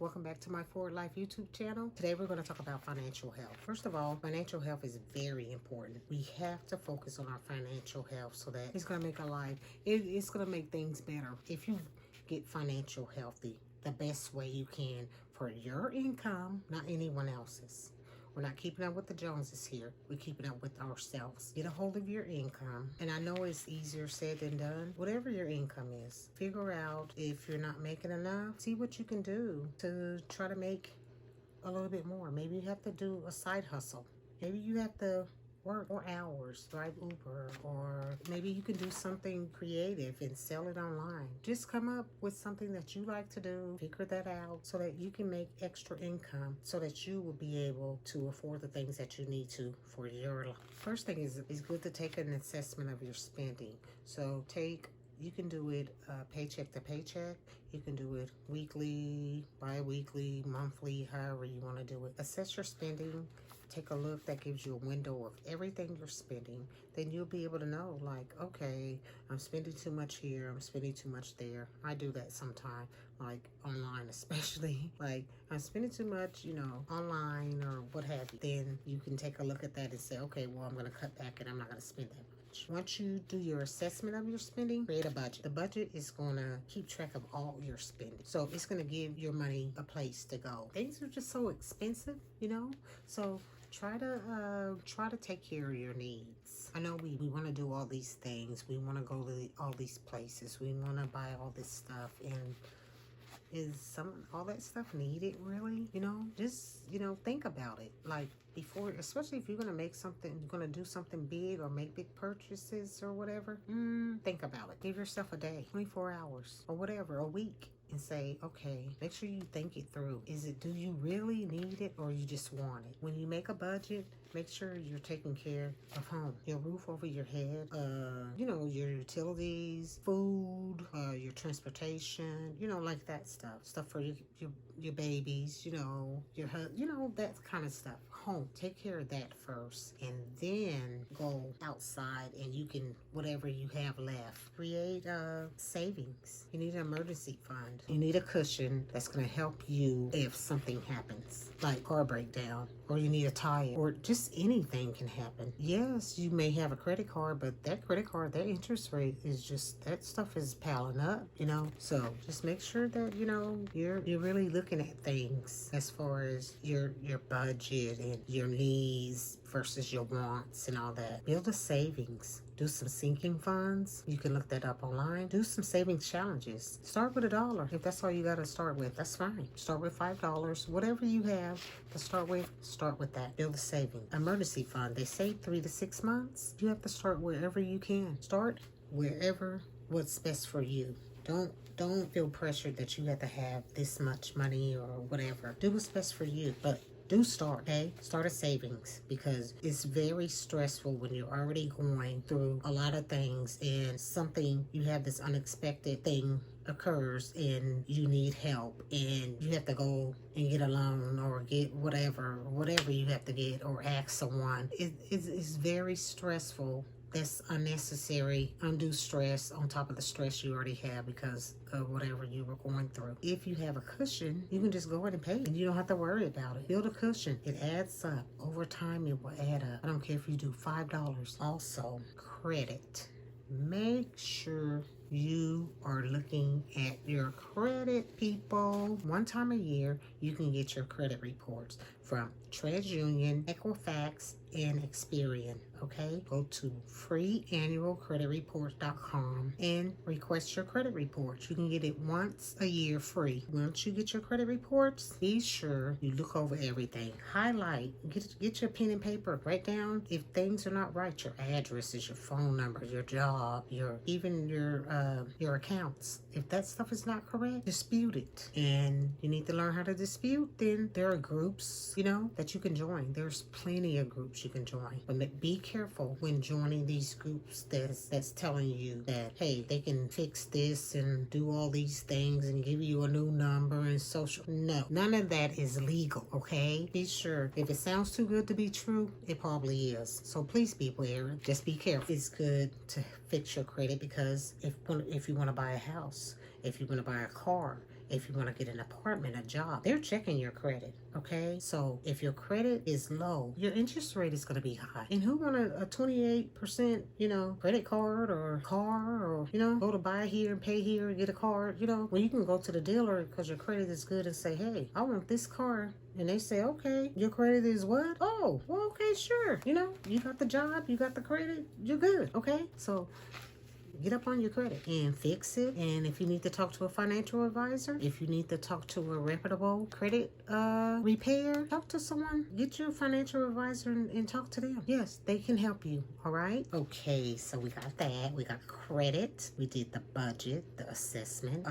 Welcome back to my Forward Life YouTube channel. Today we're going to talk about financial health. First of all, financial health is very important. We have to focus on our financial health so that it's going to make our life, it's going to make things better. If you get financial healthy the best way you can for your income, not anyone else's. We're not keeping up with the Joneses here. We're keeping up with ourselves. Get a hold of your income. And I know it's easier said than done. Whatever your income is, figure out if you're not making enough. See what you can do to try to make a little bit more. Maybe you have to do a side hustle. Maybe you have to work more hours, drive Uber, or maybe you can do something creative and sell it online. Just come up with something that you like to do, figure that out so that you can make extra income so that you will be able to afford the things that you need to for your life. First thing is it's good to take an assessment of your spending. So you can do it paycheck to paycheck. You can do it weekly, bi-weekly, monthly, however you want to do it. Assess your spending. Take a look. That gives you a window of everything you're spending. Then you'll be able to know, like, okay, I'm spending too much here. I'm spending too much there. I do that sometimes, like online especially. Like, I'm spending too much, online or what have you. Then you can take a look at that and say, okay, well, I'm going to cut back and I'm not going to spend that much. Once you do your assessment of your spending, create a budget. The budget is going to keep track of all your spending. So it's going to give your money a place to go. Things are just so expensive, So try to take care of your needs. I know we want to do all these things. We want to go to all these places. We want to buy all this stuff. And is all that stuff needed really? Just, think about it. Like before, especially if you're going to you're going to do something big or make big purchases or whatever, think about it. Give yourself a day, 24 hours or whatever, a week. And say, okay, make sure you think it through. Do you really need it or you just want it? When you make a budget, make sure you're taking care of home. Your roof over your head, your utilities, food, your transportation, like that stuff. Stuff for your babies, your husband, that kind of stuff. Home. Take care of that first. And then go outside and you can, whatever you have left, create savings. You need an emergency fund. You need a cushion that's going to help you if something happens, like car breakdown, or you need a tire, or just anything can happen. Yes, you may have a credit card, but that credit card, that interest rate is just, that stuff is piling up, So just make sure that, you're really looking at things as far as your budget and your needs versus your wants and all that. Build a savings. Do some sinking funds. You can look that up online. Do some savings challenges. Start with $1. If that's all you got to start with, that's fine. Start with $5. Whatever you have to start with that. Build a saving. Emergency fund. They say 3 to 6 months. You have to start wherever you can. Start wherever what's best for you. Don't feel pressured that you have to have this much money or whatever. Do what's best for you. But do start, okay? Start a savings because it's very stressful when you're already going through a lot of things and you have this unexpected thing occurs and you need help and you have to go and get a loan or get whatever you have to get or ask someone. It's very stressful. That's unnecessary, undue stress on top of the stress you already have because of whatever you were going through. If you have a cushion, you can just go ahead and pay it and you don't have to worry about it. Build a cushion. It adds up. Over time, it will add up. I don't care if you do $5. Also, credit. Make sure you are looking at your credit, people. One time a year, you can get your credit reports from TransUnion, Equifax, and Experian. Okay, go to freeannualcreditreport.com and request your credit reports. You can get it once a year free. Once you get your credit reports, be sure you look over everything. Highlight, get your pen and paper. Write down if things are not right. Your addresses, your phone number, your job, even your accounts. If that stuff is not correct, dispute it. And you need to learn how to dispute. Then there are groups, that you can join. There's plenty of groups you can join. But be careful when joining these groups that's telling you that, hey, they can fix this and do all these things and give you a new number and social. No, none of that is legal, okay? Be sure. If it sounds too good to be true, it probably is. So please be aware. Just be careful. It's good to fix your credit because if you want to buy a house, if you want to buy a car, if you want to get an apartment, a job, they're checking your credit. Okay, so if your credit is low, your interest rate is going to be high. And who want a 28%, credit card or car, or, go to buy here and pay here and get a card, when you can go to the dealer because your credit is good and say, hey, I want this car. And they say, okay, your credit is what? Oh, well, okay, sure. You got the job, you got the credit, you're good. Okay, so get up on your credit and fix it. And if you need to talk to a financial advisor, if you need to talk to a reputable credit repair, talk to someone. Get your financial advisor and talk to them. Yes, they can help you. All right. Okay, so we got that. We got credit. We did the budget, the assessment,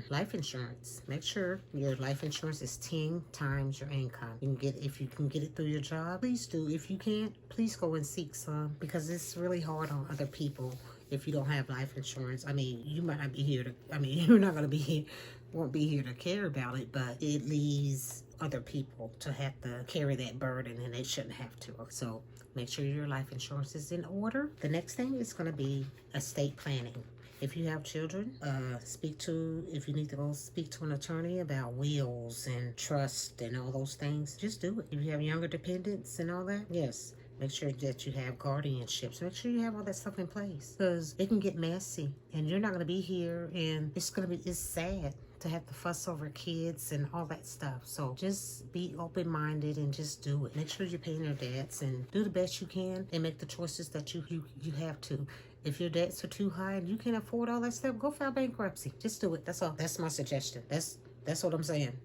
life insurance. Make sure your life insurance is 10 times your income. You can get, if you can get it through your job, please do. If you can't, please go and seek some, because it's really hard on other people. If you don't have life insurance, I mean, you might not be here to, you're not going to be here, won't be here to care about it, but it leaves other people to have to carry that burden, and they shouldn't have to. So make sure your life insurance is in order. The next thing is going to be estate planning. If you have children, if you need to go speak to an attorney about wills and trust and all those things, just do it. If you have younger dependents and all that, yes. Make sure that you have guardianships. Make sure you have all that stuff in place, because it can get messy and you're not going to be here, and it's sad to have to fuss over kids and all that stuff. So just be open-minded and just do it. Make sure you're paying your debts and do the best you can and make the choices that you have to. If your debts are too high and you can't afford all that stuff, go file bankruptcy. Just do it. That's all. That's my suggestion. That's what I'm saying.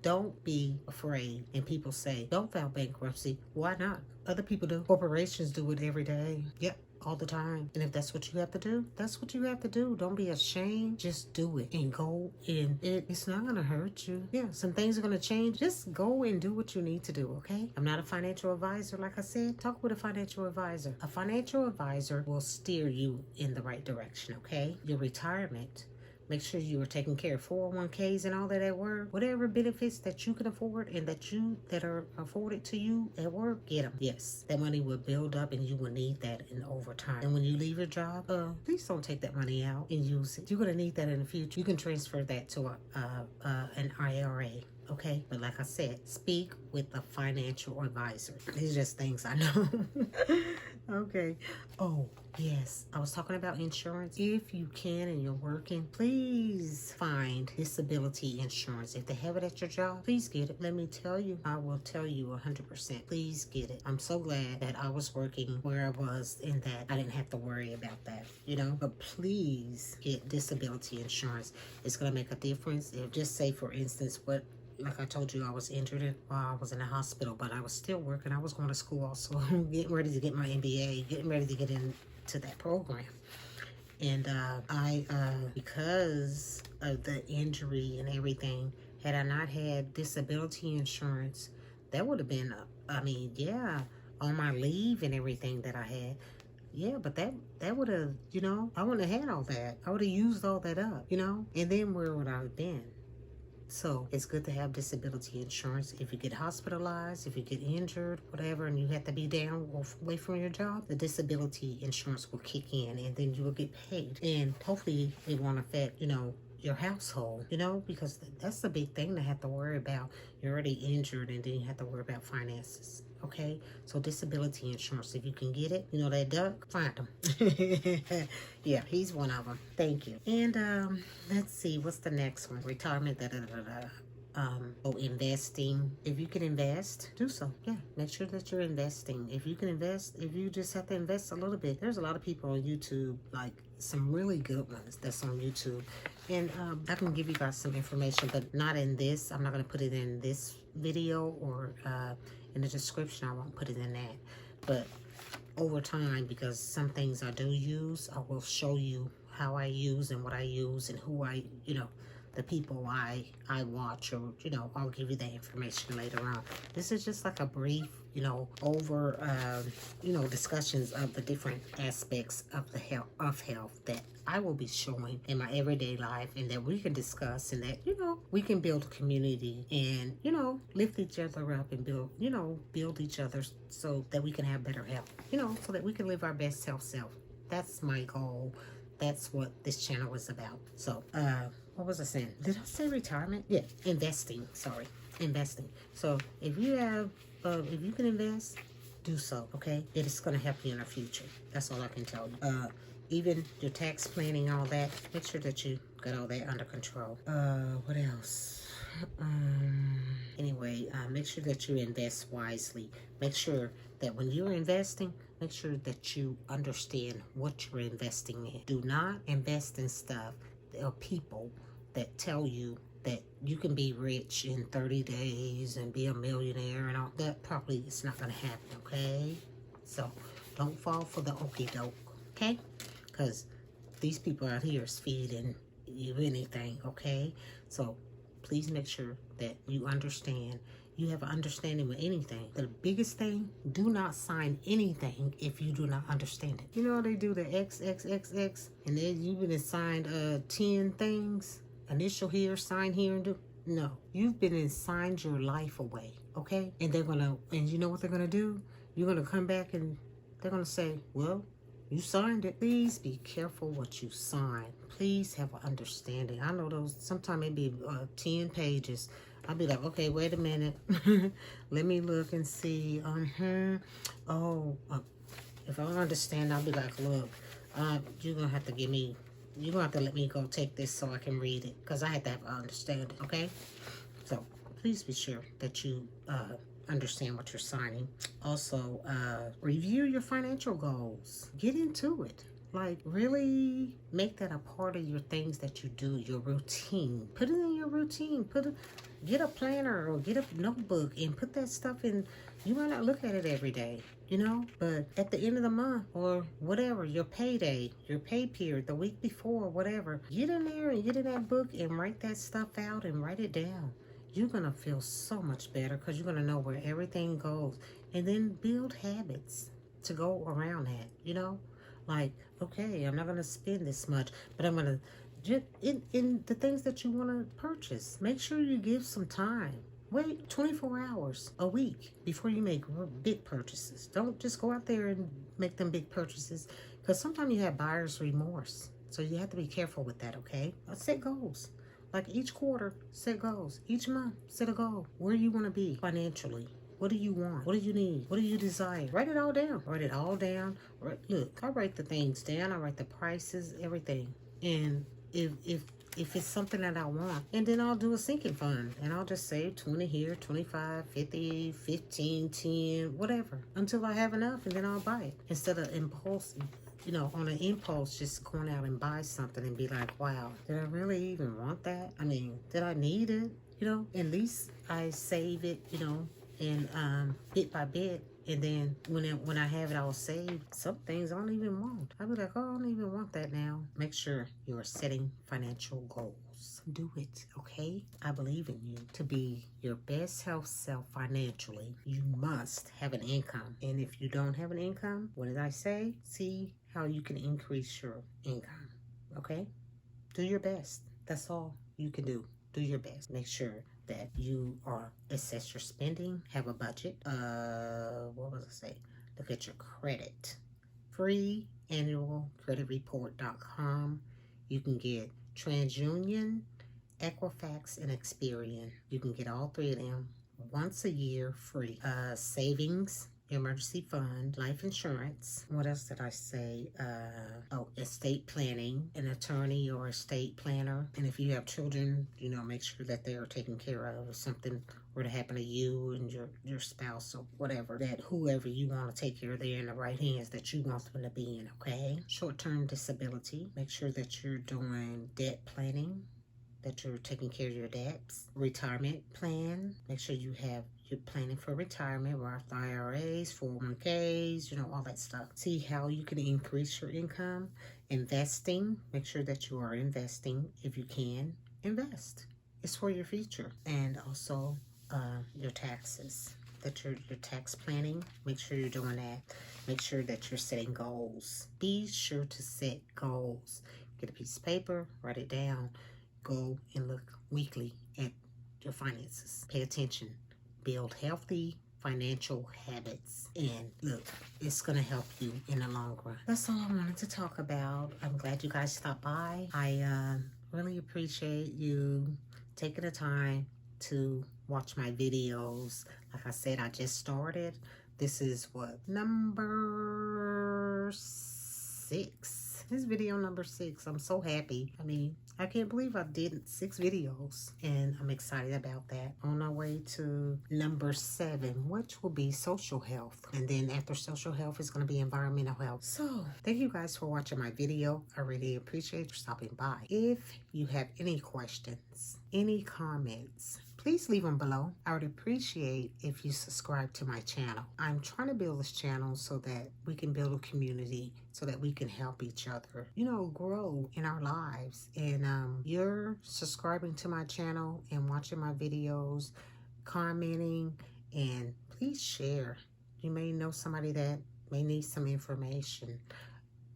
Don't be afraid. And people say, don't file bankruptcy. Why not? Other people do. Corporations do it every day. Yep, all the time. And if that's what you have to do, that's what you have to do. Don't be ashamed. Just do it and go in. It's not going to hurt you. Yeah, some things are going to change. Just go and do what you need to do, okay? I'm not a financial advisor, like I said. Talk with a financial advisor. A financial advisor will steer you in the right direction, okay? Your retirement. Make sure you are taking care of 401ks and all that at work. Whatever benefits that you can afford and that are afforded to you at work, get them. Yes, that money will build up and you will need that in overtime. And when you leave your job, please don't take that money out and use it. You're going to need that in the future. You can transfer that to an IRA. Okay, but like I said, speak with a financial advisor. These are just things I know. Okay. Oh, yes. I was talking about insurance. If you can and you're working, please find disability insurance. If they have it at your job, please get it. Let me tell you, I will tell you 100%. Please get it. I'm so glad that I was working where I was and that I didn't have to worry about that, But please get disability insurance. It's going to make a difference. If just say, for instance, like I told you, I was injured while I was in the hospital, but I was still working. I was going to school also, getting ready to get my MBA, getting ready to get into that program. And because of the injury and everything, had I not had disability insurance, that would have been, on my leave and everything that I had. Yeah, but that would have, I wouldn't have had all that. I would have used all that up, And then where would I have been? So it's good to have disability insurance. If you get hospitalized, if you get injured, whatever, and you have to be down or away from your job, the disability insurance will kick in and then you will get paid. And hopefully it won't affect, your household, because that's the big thing to have to worry about. You're already injured and then you have to worry about finances. Okay, so disability insurance, if you can get it, that duck, find him. Yeah, he's one of them. Thank you. And let's see, what's the next one? Retirement, investing. If you can invest, do so. Yeah, make sure that you're investing. If you can invest, if you just have to invest a little bit, there's a lot of people on YouTube, like some really good ones that's on YouTube. And I can give you guys some information, but not in this. I'm not going to put it in this video or in the description. I won't put it in that. But over time, because some things I do use, I will show you how I use and what I use and who I, the people I watch, or, I'll give you that information later on. This is just like a brief, discussions of the different aspects of health that I will be showing in my everyday life, and that we can discuss, and that, we can build a community and, lift each other up and build each other so that we can have better health, so that we can live our best self. That's my goal. That's what this channel is about. So, what was I saying? Did I say retirement? Yeah, investing. Sorry, investing. So if you have, if you can invest, do so. Okay, it is going to help you in the future. That's all I can tell you. Even your tax planning, all that. Make sure that you got all that under control. What else? Anyway, make sure that you invest wisely. Make sure that when you're investing, make sure that you understand what you're investing in. Do not invest in stuff or people that tell you that you can be rich in 30 days and be a millionaire and all that. Probably it's not going to happen, okay? So don't fall for the okie doke, okay? Because these people out here is feeding you anything, okay? So please make sure that you understand. You have an understanding with anything. The biggest thing, do not sign anything if you do not understand it. You know they do the XXXX, and then you've been assigned 10 things. Initial here, sign here, and do. No, you've been assigned your life away, okay? And they're gonna, and you know what they're gonna do? You're gonna come back and they're gonna say, well, you signed it. Please be careful what you sign. Please have an understanding. I know those, sometimes it be 10 pages. I'll be like, okay, wait a minute. Let me look and see. Oh, if I don't understand, I'll be like, look, you're going to have to give me, you're going to have to let me go take this so I can read it. Because I had to have an understanding, okay? So please be sure that you understand what you're signing. Also, review your financial goals. Get into it. Like, really make that a part of your things that you do, your routine. Put it in your routine. Get a planner or get a notebook and put that stuff in. You might not look at it every day, you know, but at the end of the month or whatever, your payday, your pay period, the week before, whatever, get in there and get in that book and write that stuff out and write it down. You're going to feel so much better because you're going to know where everything goes. And then build habits to go around that, you know? Like, okay, I'm not going to spend this much, but I'm going to, just in the things that you want to purchase, make sure you give some time. Wait 24 hours a week before you make big purchases. Don't just go out there and make them big purchases because sometimes you have buyer's remorse. So you have to be careful with that, okay? Set goals. Like each quarter, set goals. Each month, set a goal. Where you want to be financially. What do you want? What do you need? What do you desire? Write it all down. Write it all down. Look, I write the things down. I write the prices, everything. And if it's something that I want, and then I'll do a sinking fund. And I'll just save 20 here, 25, 50, 15, 10, whatever. Until I have enough, and then I'll buy it. Instead of impulse, you know, on an impulse, just going out and buy something and be like, wow, did I really even want that? I mean, did I need it? You know, at least I save it, you know, and bit by bit, and then when I have it all saved, some things I don't even want. I'll be like, oh, I don't even want that now. Make sure you are setting financial goals. Do it, okay? I believe in you. To be your best health self financially, you must have an income. And if you don't have an income, what did I say? See how you can increase your income, okay? Do your best. That's all you can do. Do your best. Make sure that you are assess your spending, have a budget. What was I say? Look at your credit. Free annual credit report.com. You can get TransUnion, Equifax, and Experian. You can get all three of them once a year free. Savings, emergency fund, life insurance. What else did I say? Estate planning, an attorney or estate planner. And if you have children, you know, make sure that they are taken care of. If something were to happen to you and your spouse or whatever, that whoever you want to take care of, they're in the right hands that you want them to be in, okay? Short-term disability. Make sure that you're doing debt planning, that you're taking care of your debts. Retirement plan. Make sure you're planning for retirement, Roth IRAs, 401ks, you know, all that stuff. See how you can increase your income. Investing. Make sure that you are investing. If you can, invest. It's for your future. And also your taxes. That your tax planning. Make sure you're doing that. Make sure that you're setting goals. Be sure to set goals. Get a piece of paper, write it down. Go and look weekly at your finances. Pay attention. Build healthy financial habits. And look, it's going to help you in the long run. That's all I wanted to talk about. I'm glad you guys stopped by. I really appreciate you taking the time to watch my videos. Like I said, I just started. This is what, number 6. This is video number 6. I'm so happy. I mean, I can't believe I did 6 videos, and I'm excited about that. On our way to number 7, which will be social health. And then after social health is going to be environmental health. So thank you guys for watching my video. I really appreciate you stopping by. If you have any questions, any comments, please leave them below. I would appreciate if you subscribe to my channel. I'm trying to build this channel so that we can build a community, so that we can help each other, you know, grow in our lives. And you're subscribing to my channel and watching my videos, commenting, and please share. You may know somebody that may need some information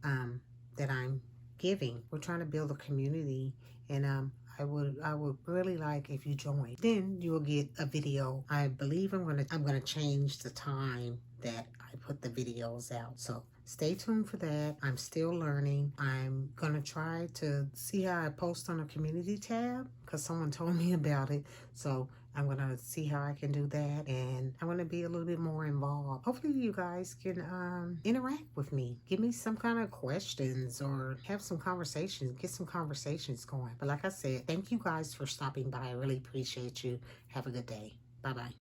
that I'm giving. We're trying to build a community, and I would really like if you join. Then you will get a video. I believe I'm gonna change the time that I put the videos out. So stay tuned for that. I'm still learning. I'm gonna try to see how I post on a community tab, because someone told me about it. So I'm gonna see how I can do that, and I'm gonna be a little bit more involved. Hopefully you guys can interact with me. Give me some kind of questions, or have some conversations. Get some conversations going. But like I said, thank you guys for stopping by. I really appreciate you. Have a good day. Bye-bye.